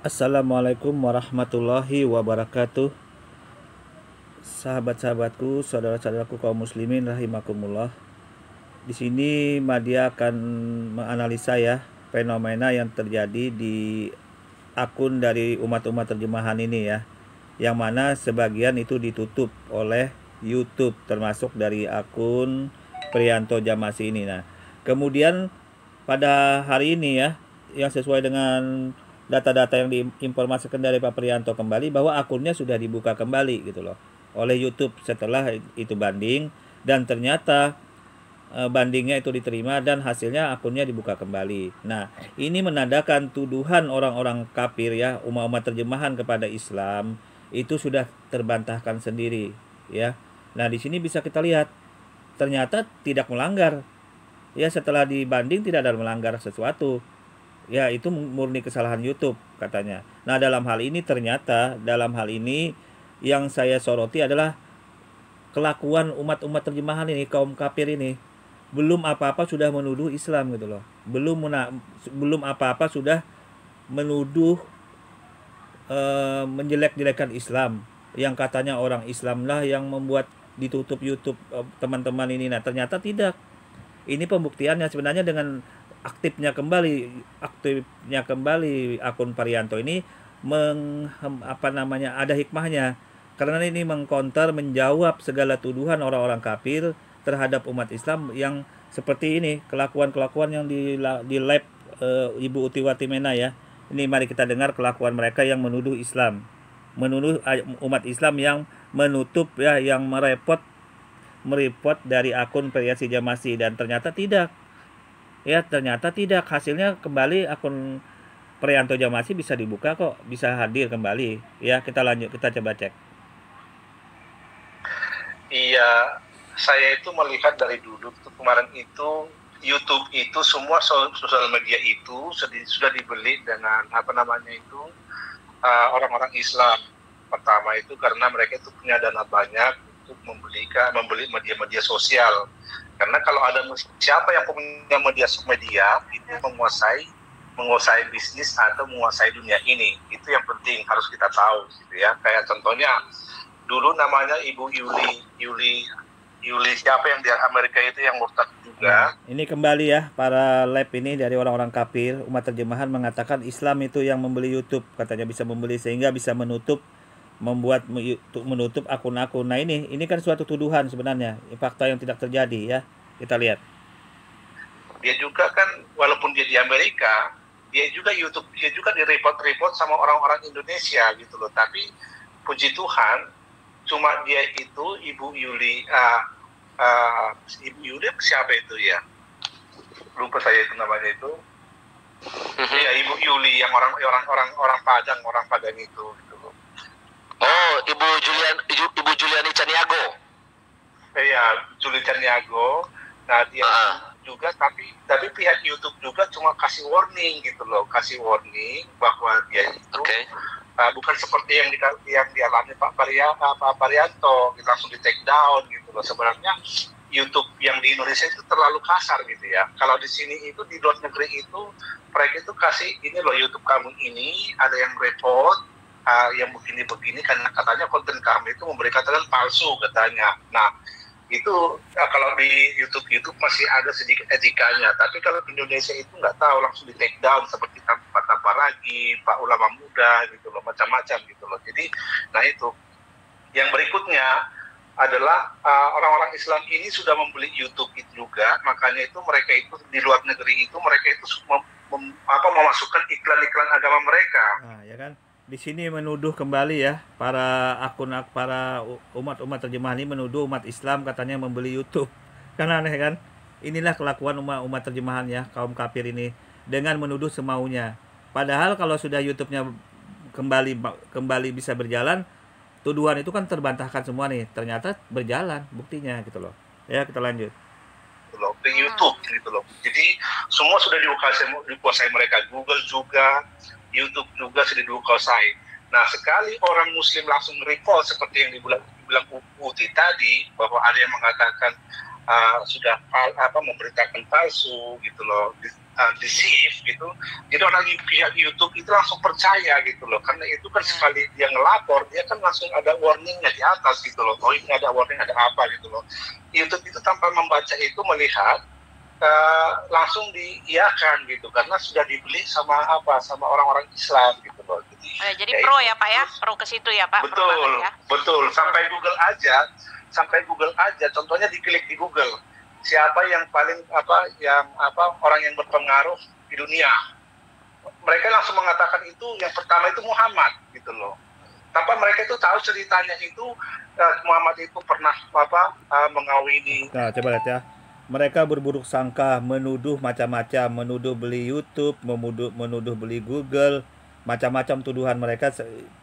Assalamualaikum warahmatullahi wabarakatuh. Sahabat-sahabatku, saudara-saudaraku kaum muslimin rahimakumullah. Di sini Madia akan menganalisa ya fenomena yang terjadi di akun dari umat-umat terjemahan ini ya. Yang mana sebagian itu ditutup oleh YouTube termasuk dari akun Priyanto Jamasi ini. Nah, kemudian pada hari ini ya, yang sesuai dengan data-data yang diinformasikan dari Pak Priyanto kembali bahwa akunnya sudah dibuka kembali gitu loh oleh YouTube setelah itu banding, dan ternyata bandingnya itu diterima dan hasilnya akunnya dibuka kembali. Nah, ini menandakan tuduhan orang-orang kafir ya, umat-umat terjemahan kepada Islam itu sudah terbantahkan sendiri ya. Nah, di sini bisa kita lihat ternyata tidak melanggar. Ya, setelah dibanding tidak ada melanggar sesuatu. Ya, itu murni kesalahan YouTube katanya. Nah, dalam hal ini ternyata dalam hal ini yang saya soroti adalah kelakuan umat-umat terjemahan ini, kaum kafir ini. Belum apa-apa sudah menuduh Islam gitu loh. Belum apa-apa sudah menuduh menjelek-jelekan Islam. Yang katanya orang Islam lah yang membuat ditutup YouTube teman-teman ini. Nah, ternyata tidak. Ini pembuktiannya sebenarnya dengan aktifnya kembali akun Parianto ini apa namanya, ada hikmahnya, karena ini mengkonter, menjawab segala tuduhan orang-orang kafir terhadap umat Islam yang seperti ini, kelakuan-kelakuan yang di lab Ibu Utiwati Mena ya. Ini mari kita dengar kelakuan mereka yang menuduh Islam, menuduh umat Islam yang menutup ya, yang merepot dari akun Priasi Jamasi, dan ternyata tidak. Ya, ternyata tidak. Hasilnya kembali akun Prianto Jamasi bisa dibuka kok, bisa hadir kembali. Ya, kita lanjut, kita coba cek. Iya, saya itu melihat dari dulu tuh kemarin itu YouTube itu semua sosial media itu sudah dibeli dengan apa namanya itu orang-orang Islam. Pertama itu karena mereka itu punya dana banyak untuk membeli media-media sosial. Karena kalau ada siapa yang punya media itu menguasai bisnis atau menguasai dunia ini. Itu yang penting harus kita tahu gitu ya. Kayak contohnya dulu namanya Ibu Yuli siapa yang di Amerika itu yang murtad juga. Nah, ini kembali ya, para lab ini dari orang-orang kafir, umat terjemahan mengatakan Islam itu yang membeli YouTube, katanya bisa membeli sehingga bisa menutup akun-akun. Nah, ini kan suatu tuduhan sebenarnya, fakta yang tidak terjadi ya. Kita lihat. Dia juga kan walaupun dia di Amerika, dia juga YouTube, dia juga di-report sama orang-orang Indonesia gitu loh. Tapi puji Tuhan, cuma dia itu Ibu Yuli siapa itu ya, lupa saya itu namanya itu. Ya Ibu Yuli yang orang Padang itu gitu loh. Oh, Ibu Juliani Caniago. Iya, Juli Caniago. Nah, dia juga tapi pihak YouTube juga cuma kasih warning gitu loh, kasih warning bahwa dia itu bukan seperti yang dialami Pak Parianto, gitu, langsung di take down gitu loh. Sebenarnya YouTube yang di Indonesia itu terlalu kasar gitu ya. Kalau di sini itu di luar negeri itu mereka itu kasih ini loh, YouTube kamu ini ada yang report yang begini-begini karena katanya konten kami itu memberi katakan palsu katanya. Nah, itu kalau di YouTube masih ada sedikit etikanya, tapi kalau di Indonesia itu nggak tahu, langsung di take down seperti Pak Tabaragi, Pak Ulama Muda gitu loh, macam-macam gitu loh. Jadi, nah itu yang berikutnya adalah orang-orang Islam ini sudah membeli YouTube itu juga, makanya itu mereka itu di luar negeri itu mereka itu memasukkan iklan-iklan agama mereka. Nah, ya kan? Di sini menuduh kembali ya, para umat-umat terjemahan ini menuduh umat Islam katanya membeli YouTube. Kan aneh kan? Inilah kelakuan umat terjemahan ya, kaum kafir ini, dengan menuduh semaunya. Padahal kalau sudah YouTube-nya kembali bisa berjalan, tuduhan itu kan terbantahkan semua nih. Ternyata berjalan buktinya gitu loh. Ya, kita lanjut. Di YouTube gitu loh. Jadi semua sudah dikuasai mereka. Google juga, YouTube juga sudah dikuasai. Nah, sekali orang Muslim langsung recall seperti yang dibilang Uti tadi, bahwa ada yang mengatakan sudah memberitakan palsu gitu loh, deceive gitu. Jadi orang pihak YouTube itu langsung percaya gitu loh, karena itu kan sekali dia ngelapor dia kan langsung ada warningnya di atas gitu loh. Oh ini ada warning, ada apa gitu loh. YouTube itu tanpa membaca itu melihat langsung diiyakan gitu, karena sudah dibeli sama orang-orang Islam gitu loh. Jadi pro ya Pak ya, pro ke situ ya Pak. Betul, betul. Sampai Google aja, contohnya diklik di Google. Siapa yang paling orang yang berpengaruh di dunia? Mereka langsung mengatakan itu yang pertama itu Muhammad gitu loh. Tanpa mereka itu tahu ceritanya itu Muhammad itu pernah mengawini. Nah, coba lihat ya. Mereka berburuk sangka, menuduh macam-macam, menuduh beli YouTube, menuduh beli Google, macam-macam tuduhan mereka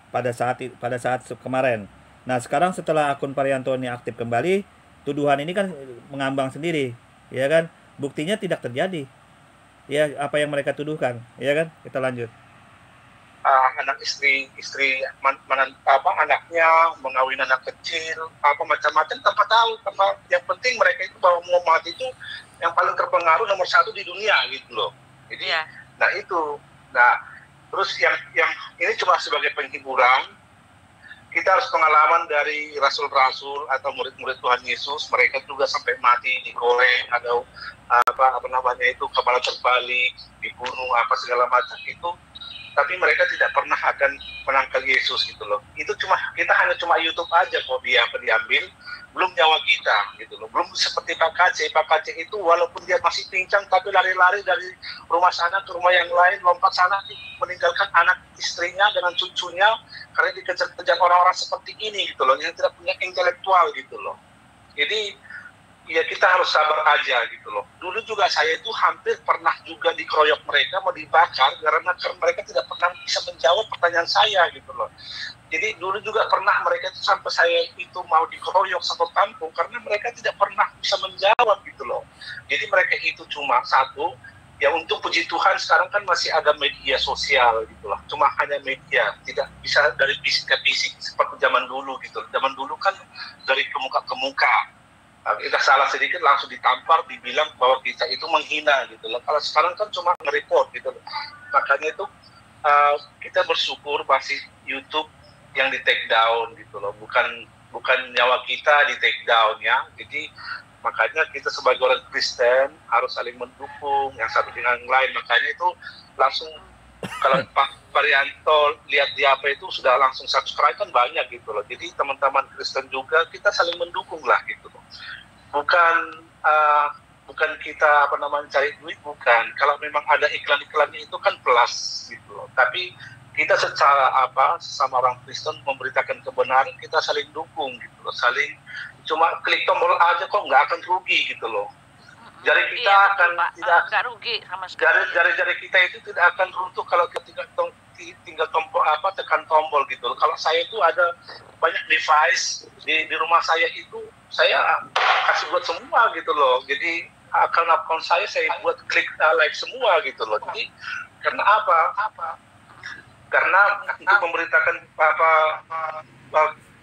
pada saat kemarin. Nah, sekarang setelah akun Parianto ini aktif kembali, tuduhan ini kan mengambang sendiri, ya kan? Buktinya tidak terjadi. Ya, apa yang mereka tuduhkan, ya kan? Kita lanjut. Anak istri anaknya mengawin anak kecil, macam-macam tanpa tahu. Yang penting mereka itu bahwa Muhammad itu yang paling terpengaruh nomor 1 di dunia gitu loh. Jadi, terus yang ini cuma sebagai penghiburan. Kita harus pengalaman dari rasul-rasul atau murid-murid Tuhan Yesus. Mereka juga sampai mati digoreng, ada kepala terbalik, dibunuh, segala macam itu. Tapi mereka tidak pernah akan menangkal Yesus gitu loh. Itu kita hanya YouTube aja kok diambil, belum nyawa kita gitu loh. Belum seperti Pak KC itu walaupun dia masih pincang tapi lari-lari dari rumah sana ke rumah yang lain, lompat sana meninggalkan anak istrinya dengan cucunya karena dikejar-kejar orang-orang seperti ini gitu loh, yang tidak punya intelektual gitu loh. Jadi ya kita harus sabar aja gitu loh. Dulu juga saya itu hampir pernah juga dikeroyok mereka, mau dibakar karena mereka tidak pernah bisa menjawab pertanyaan saya gitu loh. Jadi dulu juga pernah mereka itu sampai saya itu mau dikeroyok satu kampung karena mereka tidak pernah bisa menjawab gitu loh. Jadi mereka itu cuma satu, ya untuk puji Tuhan sekarang kan masih ada media sosial gitu loh. Cuma hanya media, tidak bisa dari fisik ke fisik seperti zaman dulu gitu. Zaman dulu kan dari muka ke muka. Kita salah sedikit langsung ditampar, dibilang bahwa kita itu menghina gitu loh. Kalau sekarang kan cuma nge-report gitu loh. Makanya itu kita bersyukur masih YouTube yang di take down gitu loh, bukan nyawa kita di take down ya. Jadi makanya kita sebagai orang Kristen harus saling mendukung yang satu dengan yang lain. Makanya itu langsung kalau Pak Parianto lihat di apa itu sudah langsung subscribe kan banyak gitu loh. Jadi teman-teman Kristen juga kita saling mendukung lah gitu loh. Bukan kita cari duit, bukan. Kalau memang ada iklan-iklannya itu kan plus gitu loh. Tapi kita secara sesama orang Kristen memberitakan kebenaran, kita saling dukung gitu loh. Saling cuma klik tombol aja kok nggak akan rugi gitu loh. Jari kita tidak rugi sama sekali. Jari kita itu tidak akan runtuh kalau ketika tinggal tombol tekan tombol gitu. Kalau saya itu ada banyak device di rumah saya itu saya kasih buat semua gitu loh. Jadi akun saya buat klik like semua gitu loh. Jadi karena apa? Karena untuk memberitakan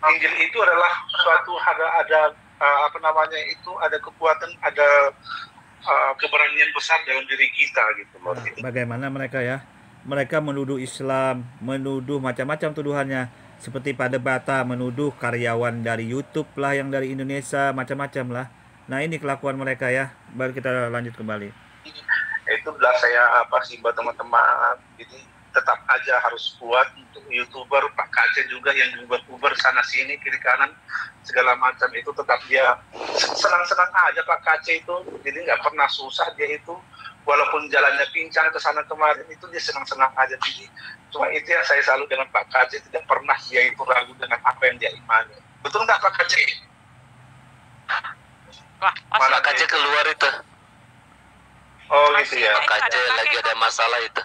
Injil itu adalah suatu ada ada kekuatan, ada keberanian besar dalam diri kita gitu loh. Bagaimana mereka ya? Mereka menuduh Islam, menuduh macam-macam tuduhannya. Seperti pada Bata menuduh karyawan dari YouTube lah yang dari Indonesia, macam-macam lah. Nah ini kelakuan mereka ya. Baru kita lanjut kembali. Itulah saya himbau teman-teman. Jadi tetap aja harus kuat untuk YouTuber, Pak KC juga yang Uber sana sini kiri kanan segala macam itu tetap dia senang-senang aja Pak KC itu. Jadi nggak pernah susah dia itu. Walaupun jalannya pincang ke sana kemarin itu dia senang-senang aja. Jadi cuma itu yang saya salut dengan Pak KC, tidak pernah dia itu ragu dengan apa yang dia imani. Betul nggak Pak KC? Mana KC keluar itu? Oh gitu ya. Pak KC lagi ada masalah itu.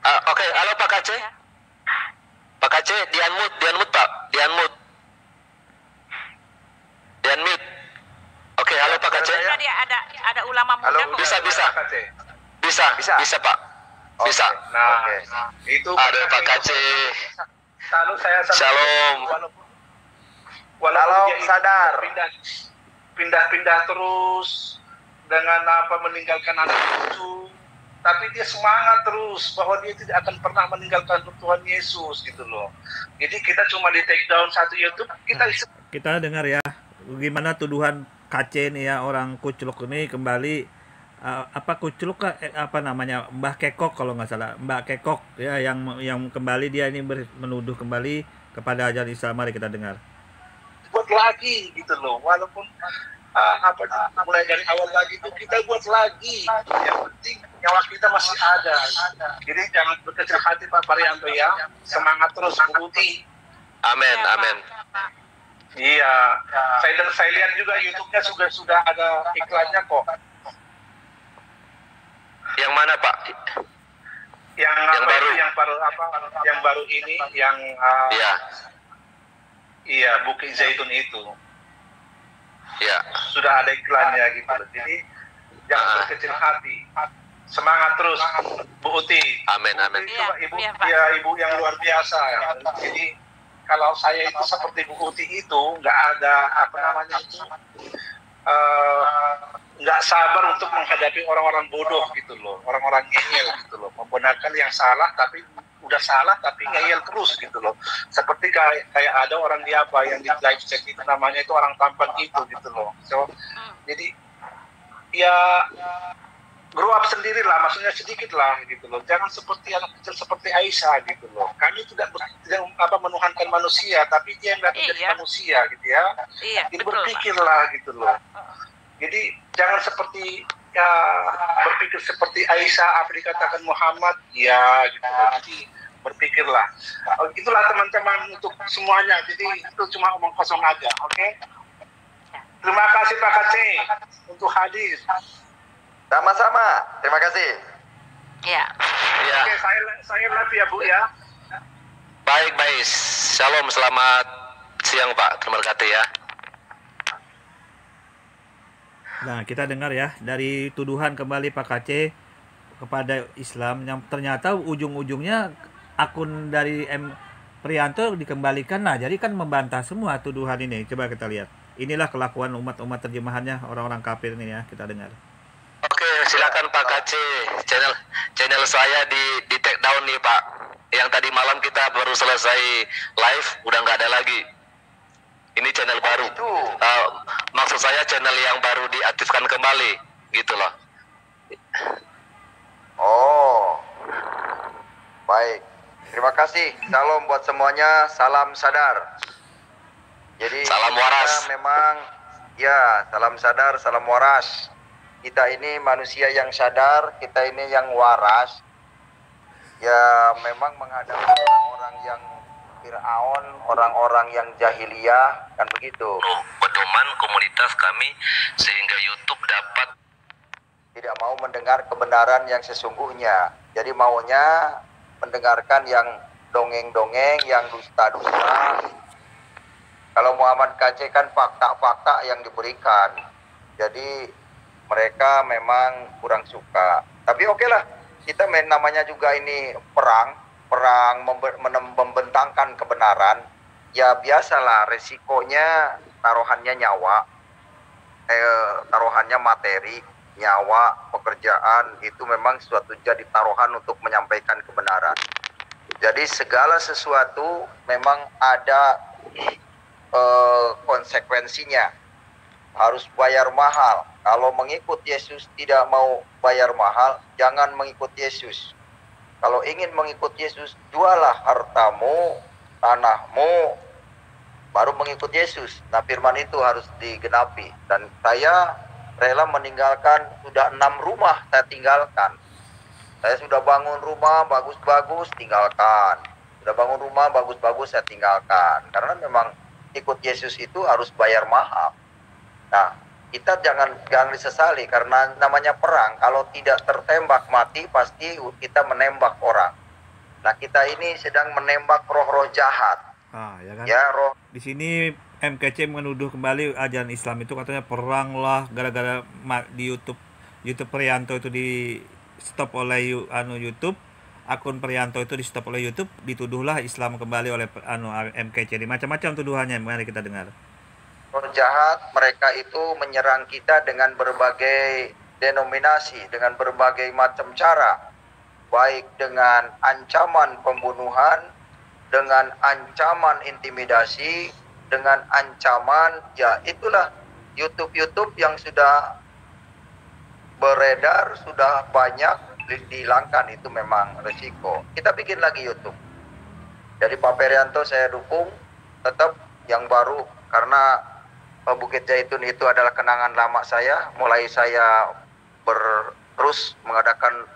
Oke, halo Pak KC. Pak KC, di-unmute Pak, di-unmute. Oke, halo Pak KC. Tadi ada ulama muda. Halo, bisa Pak. Bisa. Nah, itu ada Pak KC. Lalu saya Shalom. Walaupun dia sadar pindah-pindah terus dengan meninggalkan anak cucu, tapi dia semangat terus bahwa dia tidak akan pernah meninggalkan Tuhan Yesus gitu loh. Jadi kita cuma di take down satu YouTube, kita dengar ya gimana tuduhan KC nih ya, orang Kucluk ini kembali apa Kucluk apa namanya, Mbah Kekok kalau nggak salah, Mbak Kekok ya, yang kembali dia ini menuduh kembali kepada ajaran Islam. Mari kita dengar. Buat lagi gitu loh, walaupun mulai dari awal lagi itu kita buat lagi, yang penting nyawa kita masih ada. Jadi jangan berkecil hati Pak Parianto ya, semangat terus Putih. Amin, amin. Iya, saya lihat juga YouTube-nya sudah ada iklannya kok. Yang mana Pak? Yang baru ini, yang iya, Bukit Zaitun itu. Ya. Sudah ada iklannya gitu loh. Jadi jangan berkecil hati. Semangat terus Bu Uti. Amin, amin. Ibu yang luar biasa ya. Jadi kalau saya itu seperti Bu Uti itu nggak ada nggak sabar untuk menghadapi orang-orang bodoh gitu loh, orang-orang ngeyel gitu loh, membenarkan yang salah tapi udah salah tapi ngeyel terus gitu loh. Seperti kayak ada orang di yang di live chat itu namanya itu orang tampan itu gitu loh. So jadi ya grow up sendiri lah, maksudnya sedikit lah gitu loh. Jangan seperti anak kecil seperti Aisyah gitu loh. Kami tidak menuhankan manusia, tapi dia nggak menjadi manusia gitu ya. Jadi berpikirlah gitu loh. Jadi jangan seperti berpikir seperti Aisyah apa dikatakan Muhammad ya gitu loh. Jadi berpikirlah. Itulah teman-teman untuk semuanya. Jadi itu cuma omong kosong aja, oke? Terima kasih Pak Kacé untuk hadir. Sama-sama, terima kasih. Ya. Oke, saya live ya Bu ya. Baik. Shalom, selamat siang Pak. Terima kasih ya. Nah, kita dengar ya dari tuduhan kembali Pak KC kepada Islam yang ternyata ujung-ujungnya akun dari M. Prianto dikembalikan. Nah, jadi kan membantah semua tuduhan ini. Coba kita lihat. Inilah kelakuan umat-umat terjemahannya, orang-orang kafir ini ya, kita dengar. Oke, silakan Pak KC. Channel saya di take down nih Pak. Yang tadi malam kita baru selesai live, udah nggak ada lagi. Ini channel baru. Maksud saya channel yang baru diaktifkan kembali, gitu loh. Oh, baik. Terima kasih. Salam buat semuanya. Salam sadar. Jadi salam waras. Memang ya, salam sadar, salam waras. Kita ini manusia yang sadar, kita ini yang waras. Ya memang menghadapi orang-orang yang Fir'aun, orang-orang yang jahiliyah, kan begitu. Pedoman komunitas kami sehingga YouTube dapat tidak mau mendengar kebenaran yang sesungguhnya. Jadi maunya mendengarkan yang dongeng-dongeng, yang dusta-dusta. Kalau Muhammad KC kan fakta-fakta yang diberikan. Jadi mereka memang kurang suka. Tapi oke lah, kita namanya juga ini perang membentangkan kebenaran. Ya biasalah, resikonya taruhannya nyawa, taruhannya materi, nyawa, pekerjaan, itu memang suatu jadi taruhan untuk menyampaikan kebenaran. Jadi segala sesuatu memang ada konsekuensinya, harus bayar mahal. Kalau mengikut Yesus tidak mau bayar mahal, jangan mengikut Yesus. Kalau ingin mengikut Yesus, jualah hartamu, tanahmu, baru mengikut Yesus. Nah, firman itu harus digenapi. Dan saya rela meninggalkan, sudah 6 rumah saya tinggalkan. Saya sudah bangun rumah bagus-bagus, tinggalkan. Sudah bangun rumah bagus-bagus, saya tinggalkan. Karena memang ikut Yesus itu harus bayar mahal. Nah, kita jangan disesali karena namanya perang. Kalau tidak tertembak mati, pasti kita menembak orang. Nah, kita ini sedang menembak roh-roh jahat. Ya kan? Ya, roh. Di sini MKC menuduh kembali ajaran Islam itu katanya perang lah, gara-gara di YouTube Prianto itu di stop oleh YouTube. Akun Prianto itu di stop oleh YouTube, dituduhlah Islam kembali oleh MKC. Macam-macam tuduhannya, mari kita dengar. Roh jahat mereka itu menyerang kita dengan berbagai denominasi dengan berbagai macam cara, baik dengan ancaman pembunuhan, dengan ancaman intimidasi, dengan ancaman, ya itulah YouTube yang sudah beredar, sudah banyak dihilangkan, itu memang resiko. Kita bikin lagi YouTube. Jadi Pak Perianto saya dukung tetap yang baru, karena Bukit Zaitun itu adalah kenangan lama saya. Mulai saya terus mengadakan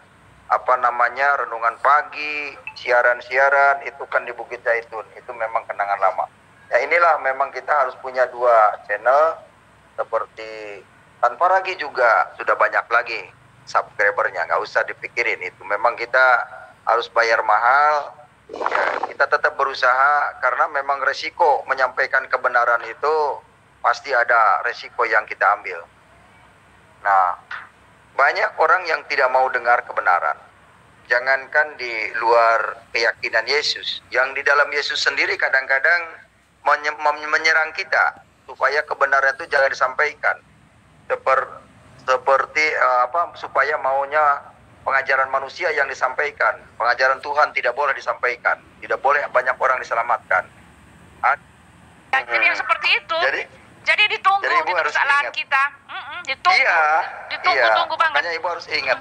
renungan pagi, siaran-siaran, itu kan di Bukit Zaitun. Itu memang kenangan lama. Ya inilah memang kita harus punya 2 channel, seperti tanpa lagi juga sudah banyak lagi subscribernya, nggak usah dipikirin itu. Memang kita harus bayar mahal, ya, kita tetap berusaha karena memang resiko menyampaikan kebenaran itu pasti ada resiko yang kita ambil. Nah, banyak orang yang tidak mau dengar kebenaran. Jangankan di luar keyakinan Yesus, yang di dalam Yesus sendiri kadang-kadang menyerang kita supaya kebenaran itu jangan disampaikan. Seperti supaya maunya pengajaran manusia yang disampaikan, pengajaran Tuhan tidak boleh disampaikan, tidak boleh banyak orang diselamatkan. Jadi yang seperti itu. Jadi ditunggu jadi Ibu harus kesalahan ingat. kita. Ditunggu. Ditunggu banget. Makanya Ibu harus ingat.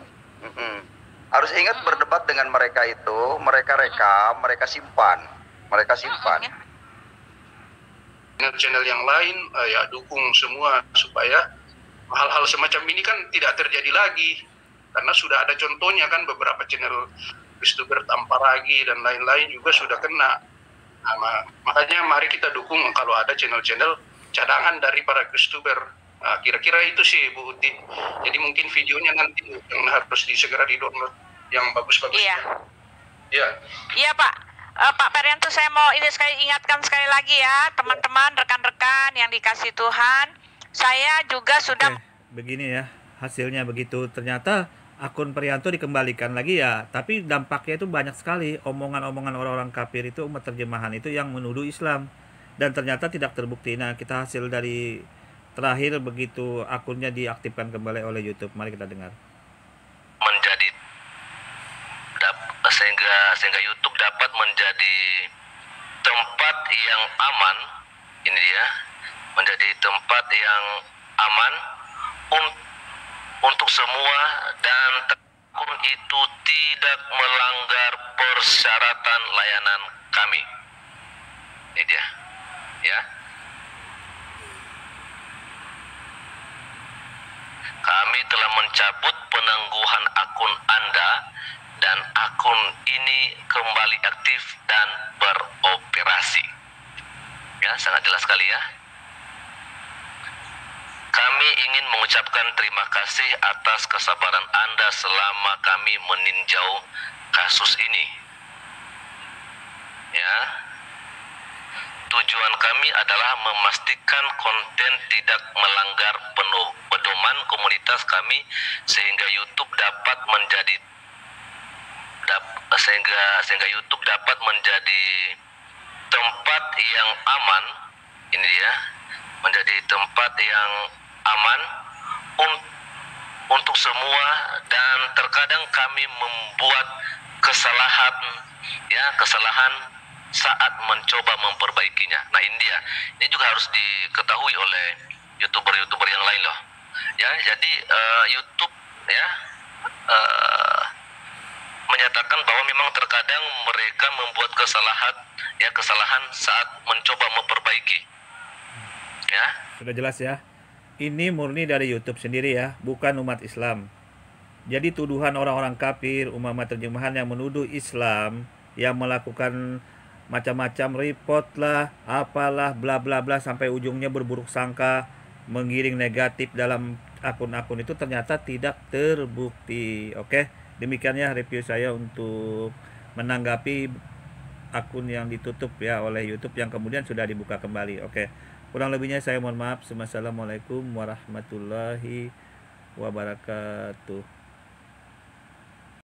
Harus ingat berdebat dengan mereka itu, mereka rekam, mereka simpan. Dengan channel yang lain, ya dukung semua supaya hal-hal semacam ini kan tidak terjadi lagi. Karena sudah ada contohnya kan, beberapa channel Kristober Tamparagi dan lain-lain juga sudah kena. Nah, makanya mari kita dukung kalau ada channel-channel cadangan dari para Kristober. Nah, kira-kira itu sih Bu Uti. Jadi mungkin videonya nanti yang harus segera di-download yang bagus-bagus. Iya. Ya. Iya Pak. Pak Perianto, saya mau ingatkan sekali lagi ya, teman-teman, rekan-rekan yang dikasih Tuhan. Saya juga sudah... Begini ya, hasilnya begitu. Ternyata akun Perianto dikembalikan lagi ya. Tapi dampaknya itu banyak sekali. Omongan-omongan orang-orang kafir itu, umat terjemahan itu yang menuduh Islam. Dan ternyata tidak terbukti. Nah, kita hasil dari terakhir begitu akunnya diaktifkan kembali oleh YouTube. Mari kita dengar. Menjadi sehingga YouTube dapat menjadi tempat yang aman, ini dia, menjadi tempat yang aman untuk semua, dan akun itu tidak melanggar persyaratan layanan kami. Ini dia, ya. Kami telah mencabut penangguhan akun Anda dan akun ini kembali aktif dan beroperasi. Ya, sangat jelas sekali ya. Kami ingin mengucapkan terima kasih atas kesabaran Anda selama kami meninjau kasus ini. Ya. Tujuan kami adalah memastikan konten tidak melanggar pedoman komunitas kami sehingga YouTube dapat menjadi tempat yang aman. Ini dia, menjadi tempat yang aman untuk semua, dan terkadang kami membuat kesalahan saat mencoba memperbaikinya. Nah, ini juga harus diketahui oleh YouTuber yang lain loh. Ya, jadi YouTube ya menyatakan bahwa memang terkadang mereka membuat kesalahan saat mencoba memperbaiki. Ya. Sudah jelas ya. Ini murni dari YouTube sendiri ya, bukan umat Islam. Jadi tuduhan orang-orang kafir, umat terjemahan yang menuduh Islam, yang melakukan macam-macam report lah, apalah, bla bla bla, sampai ujungnya berburuk sangka, menggiring negatif dalam akun-akun itu ternyata tidak terbukti. Oke, demikiannya review saya untuk menanggapi akun yang ditutup ya oleh YouTube yang kemudian sudah dibuka kembali. Oke, kurang lebihnya saya mohon maaf. Wassalamualaikum warahmatullahi wabarakatuh.